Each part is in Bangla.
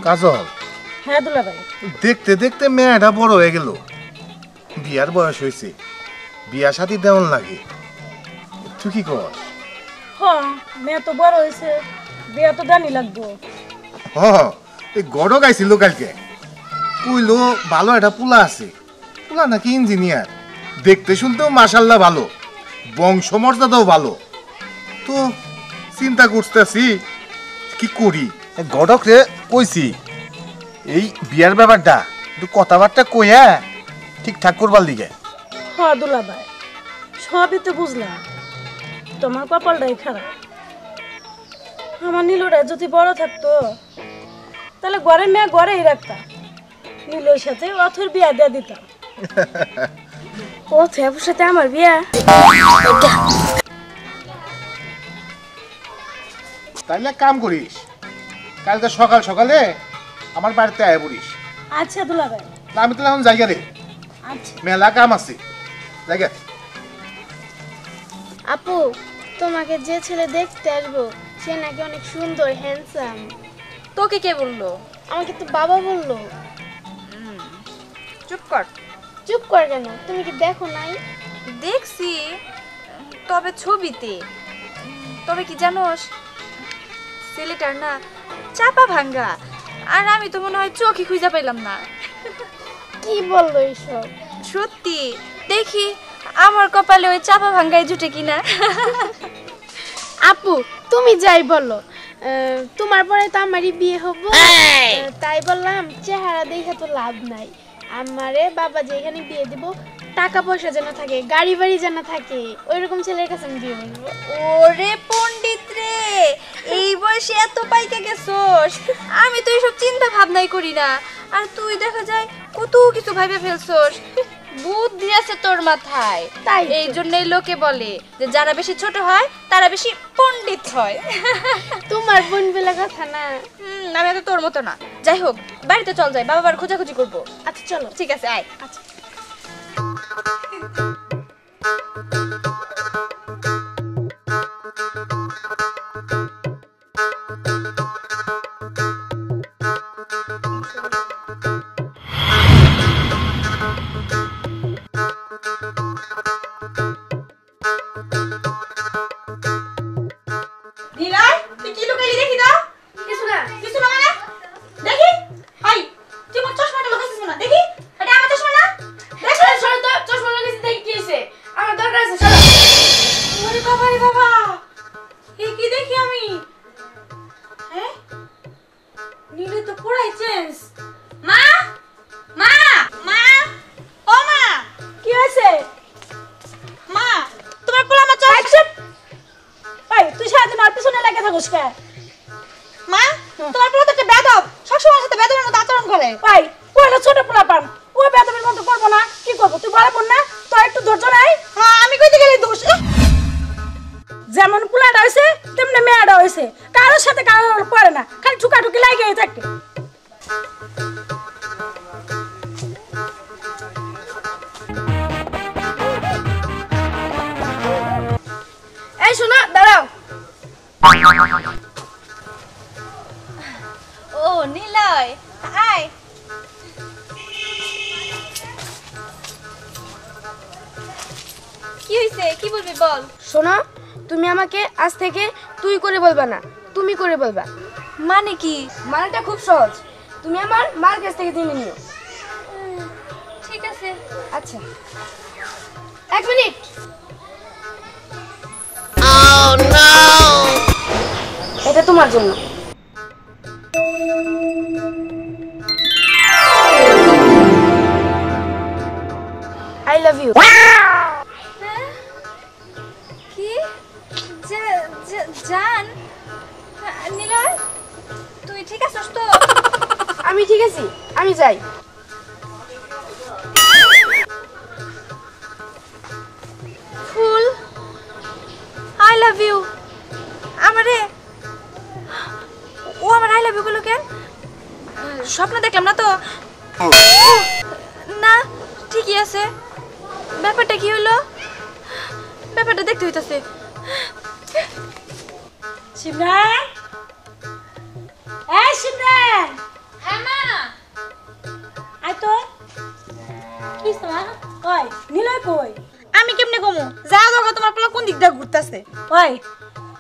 কাজল। হ্যাঁ দুলা ভাই। দেখতে দেখতে মেয়েটা বড় হয়ে গেল, বিয়ার বয়স হয়েছে, বিয়া শাদী দেওয়ান লাগে। তুই কি কর? হ্যাঁ মেয়ে তো বড় হয়েছে, বিয়া তো দানি লাগবো। হ্যাঁ এই গড় গাইছিল কালকে, কইলো ভালো একটা পোলা আছে, পোলা নাকি ইঞ্জিনিয়ার, দেখতে শুনতেও মাশাল্লাহ ভালো, বংশমর্যাদাও ভালো। তো চিন্তা করতেছি কি করি। গড়ক রে কইছি এই বিয়ার ব্যাপারটা একটু কথাবার্তা কইয়া ঠিকঠাক করবার লিগে। হ্যাঁ দুলা ভাই, সবই তো বুঝলাম, তোমার কপালটাই খারাপ। আমার নীলুরা যদি বড় থাকতো তাহলে ঘরে মেয়ে ঘরেই রাখতাম, নীলুর সাথে অথর বিয়া দিয়ে দিতাম। অথর সাথে আমার বিয়া? তাইলে কাম করিস, কালকে সকাল সকালে আমার বাড়িতে আয় পড়িস। আচ্ছা দুলা ভাই। আমি তো এখন জায়গা রে, আচ্ছা মেলা কাম আছে জায়গা। আপু, তোমাকে যে ছেলে দেখতে আসবো সে নাকি অনেক সুন্দর, হ্যান্ডসাম। তোকে কে বললো? আমাকে তো বাবা বললো। চুপ কর। চুপ কর কেন? তুমি কি দেখো নাই? দেখছি, তবে ছবিতে। তবে কি জানোস, ছেলেটার না চাপা ভাঙ্গা, আর আমি তো মনে হয় চোখে খুঁজে পাইলাম না। কি বললো এইসব? সত্যি, দেখি আমার কপালে ওই চাপা ভাঙ্গায় জুটে কিনা। আপু তুমি যাই বলো, তোমার পরে তো আমারই বিয়ে হবো, তাই বললাম চেহারা দেখে তো লাভ নাই। আমারে বাবা যেখানে বিয়ে দিব টাকা পয়সা যেন থাকে, গাড়ি বাড়ি যেন থাকে, ওইরকম ছেলের কাছে আমি বিয়ে করবো। ওরে পণ্ডিত রে, এই বয়সে এত পাইকে গেছোস। আমি তো এইসব চিন্তা ভাবনাই করি না, আর তুই দেখা যায় কত কিছু ভাইবে ফেলছোস। বুদ্ধি আছে তোর মাথায়, তাই এই জন্যই লোকে বলে যে যারা বেশি ছোট হয় তারা বেশি পণ্ডিত হয়। তোমার বোন বেলা কথা না। আমি তো তোর মতো না। যাই হোক, বাড়িতে চল যাই, বাবার খোঁজাখুঁজি করবো। আচ্ছা চলো। ঠিক আছে, আয়। আচ্ছা নীলয়, তুই কি লুকাইলি দেখি তো? কিছু না। কিছু না মানে? দেখি। হাই, তুই আমার চশমাটা লুকাইছিস না দেখি? এটা আমার চশমা না? দেখ, সরো তো, চশমা লাগাইছি দেখি কি হইছে? আমার দরকার আছে, চলো। ওরে বাবা রে বাবা, এ কি দেখি আমি? হ্যাঁ, নীলে তো পুরাই চেঞ্জ। মা, মা, মা, ও মা, কি হয়েছে? মা, তোমার পোলা আমার চশমা। ভাই তুই সারাদিন আর পিছনে লেগে থাকিস কে? মা, তোমার পোলা তো একটা বেয়াদব, সবসময় আমার সাথে বেয়াদবের মতো আচরণ করে। ভাই কইলো ছোট পোলা পান, ও বেদবের মতো করবো না, কি করবো? তুই বড় বোন না, তোর একটু ধৈর্য নাই? হ্যাঁ, আমি কইতে গেলে দোষ। যেমন পোলাটা হয়েছে তেমনি মেয়েটা হয়েছে, কারোর সাথে কারোর পড়ে না, খালি ঠুকাঠুকি লাগিয়ে থাকে। এই শোনো, দাঁড়াও। ও নীলয়, আয়। কি হইছে, কি বলবি বল। শোনো, তুমি আমাকে আজ থেকে তুই করে বলবা না, তুমি করে বলবা। মানে কি? মানেটা খুব সহজ, তুমি আমার মার কাছ থেকে জেনে নিও। ঠিক আছে। আচ্ছা, 1 মিনিট। এটা তোমার জন্য। I love you. কি? জান, নীলয়, তুই ঠিক আছিস তো? আমি ঠিক আছি, আমি যাই। ফুল, আই লাভ ইউ। আমারে ও আমার আই লাভ ইউ বলো কেন? স্বপ্ন দেখলাম না তো? না, ঠিকই আছে। ব্যাপারটা কি হলো? ব্যাপারটা দেখতে হইতাছে। শিবরান, এই শিবরান, ওই নিলয় কই? আমি কেমনে কমু যা দেখো তোমার পোলা কোন দিক দিয়ে ঘুরতাছে। ওই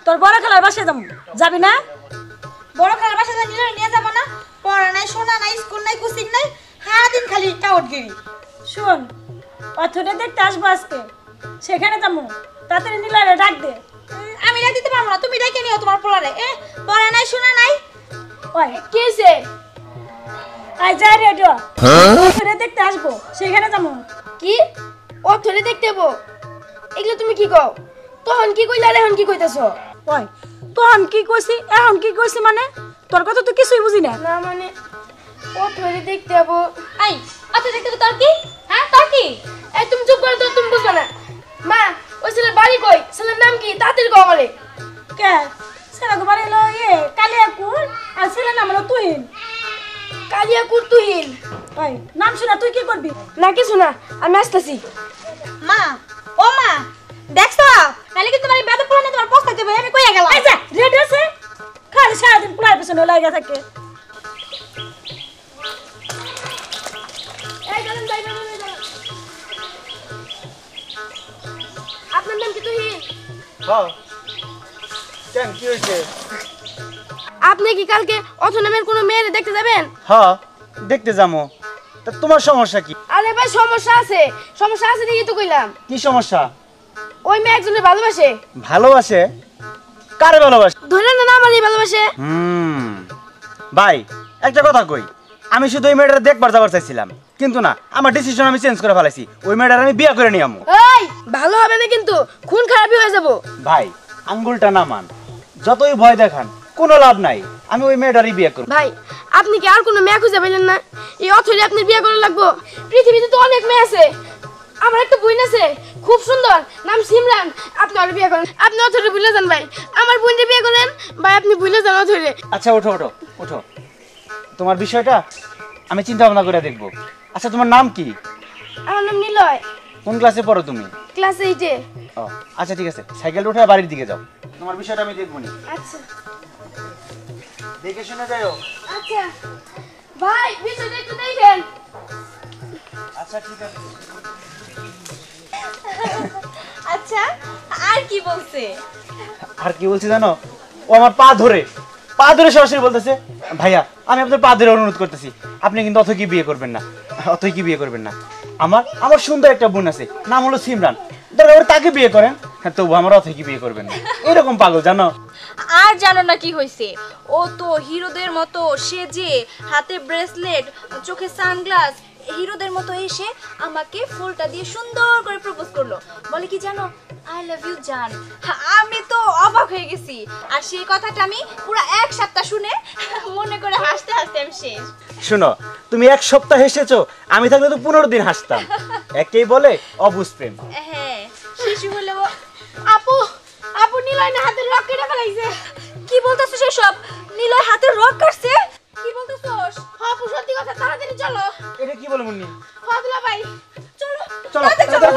তোর বড় খেলার বাসায় যাবো, যাবি না? বড় খালার বাসা যা নিলে নিয়ে যাবো না? পড়া নাই, শোনা নাই, স্কুল নাই, কোচিং নাই, সারাদিন খালি টাউটগিরি। শোন, অথরে দেখতে আসবো আজকে, সেখানে যাবো। তাড়াতাড়ি নিলয়রে ডাক দে। আমি ডাক দিতে পারবো না, তুমি ডেকে নিও তোমার পোলারে। পড়া নাই, শোনা নাই। ওই কি হয়েছে? আই যাই রেডিও, অথরে দেখতে আসবো, সেখানে যাবো। কি ও ধরে দেখতে যাবো? এগুলো তুমি কি কও? তখন কি কইলা আর এখন কি কইতাছো? ওই তখন কি কইছি এখন কি কইছি মানে? তোর কথা তো কিছুই বুঝি না। না মানে ও ধরে দেখতে যাবো। আই আচ্ছা দেখতে তো তোর কি? হ্যাঁ তোর কি? এই তুমি চুপ করো তো, তুমি বুঝবে না। মা ওই ছেলের বাড়ি কই? ছেলের নাম কি? তাড়াতাড়ি কও আমারে। কে সেরা গোবার এলো কালিয়াকুর, আর ছেলের নাম হলো তুহিন। কালিয়াকুর তুহিন? ওই নাম শুনা তুই কি করবি? না কিছু না, আমি আসতেছি। মা ও মা দেখছো নালে কি তোমার বেদ পোলা তোমার পস্তা দেবে। আমি কইয়া গেলাম। এই যা রেডি আছে, খালি সারাদিন পোলার পেছনে লাগা থাকে। এই চলেন যাই চলেন। আপনার নাম কি তুহিন? হ্যাঁ কেন কি হয়েছে? আপনি কি কালকে অথ নামের কোনো মেয়েরে দেখতে যাবেন? হ্যাঁ দেখতে যাবো। তা তোমার সমস্যা কি? আরে ভাই সমস্যা আছে, সমস্যা আছে দেখি তো কইলাম। কি সমস্যা? ওই মেয়ে একজনের ভালোবাসে। ভালোবাসে? কারে ভালোবাসে? ধরে না আমারই ভালোবাসে। ভাই একটা কথা কই, আমি শুধু ওই মেয়েটার দেখবার যাবার চাইছিলাম, কিন্তু না, আমার ডিসিশন আমি চেঞ্জ করে ফেলাইছি। ওই মেয়েটার আমি বিয়ে করে নিয়ে আমু। এই ভালো হবে না কিন্তু, খুন খারাপই হয়ে যাব। ভাই আঙ্গুলটা না মান, যতই ভয় দেখান কোনো লাভ নাই, আমি ওই মেয়েটারই বিয়ে করব। ভাই আপনি কি আর কোনো মেয়ে খুঁজে পেলেন না? এই অথরে আপনি বিয়ে করা লাগবো? পৃথিবীতে তো অনেক মেয়ে আছে। আমার একটা বোন আছে খুব সুন্দর, নাম সিমরান। আপনি ওর বিয়ে করেন, আপনি অথরে ভুলে যান ভাই। আমার বোনকে বিয়ে করেন ভাই, আপনি ভুলে যান অথরে। আচ্ছা ওঠো ওঠো ওঠো, তোমার বিষয়টা আমি চিন্তা ভাবনা করে দেখবো। আচ্ছা তোমার নাম কি? আমার নাম নিলয়, কোন ক্লাসে পড়ো তুমি? ক্লাস 8-এ। ও আচ্ছা ঠিক আছে, সাইকেল উঠে বাড়ির দিকে যাও, তোমার বিষয়টা আমি দেখবো নি। আচ্ছা দেখে শুনে যাও। আচ্ছা ভাই বিষয়টা একটু দেখেন। আচ্ছা ঠিক আছে। আচ্ছা আর কি বলছে? আর কি বলছি জানো, ও আমার পা ধরে সরাসরি বলতেছে, ভাইয়া আমি আপনার পা ধরে অনুরোধ করতেছি, আপনি কিন্তু অথকি বিয়ে করবেন না, অথই কি বিয়ে করবেন না। আমার সুন্দর একটা বোন আছে, নাম হলো সিমরান, দরকার তাকে বিয়ে করেন, হ্যাঁ তবু আমার অথই কি বিয়ে করবেন না। এরকম পাগল জানো। আর জানো না কি হয়েছে? ও তো হিরোদের মতো সেজে, হাতে ব্রেসলেট, চোখে সানগ্লাস, হিরোদের মতো এসে আমাকে ফুলটা দিয়ে সুন্দর করে প্রপোজ করলো। বলে কি জানো, আই লাভ ইউ জান। আমি তো অবাক হয়ে গেছি, আর সেই কথাটা আমি পুরো এক সপ্তাহ শুনে মনে করে হাসতে হাসতে আমি শেষ। শুনো, তুমি এক সপ্তাহ হেসেছো, আমি থাকলে তো 15 দিন হাসতাম। একেই বলে অবুঝ প্রেম। হ্যাঁ শিশু হলেও। আপু আপু নিলয় না হাতের রক কেটে ফেলাইছে। কি বলতেছো সেসব? নিলয় হাতের রক কাটছে? কি বলতেছোস? আপু সত্যি কথা, তাড়াতাড়ি চলো। এটা কি বলে মুন্নি? ফাদলা ভাই চলো চলো তাড়াতাড়ি চলো।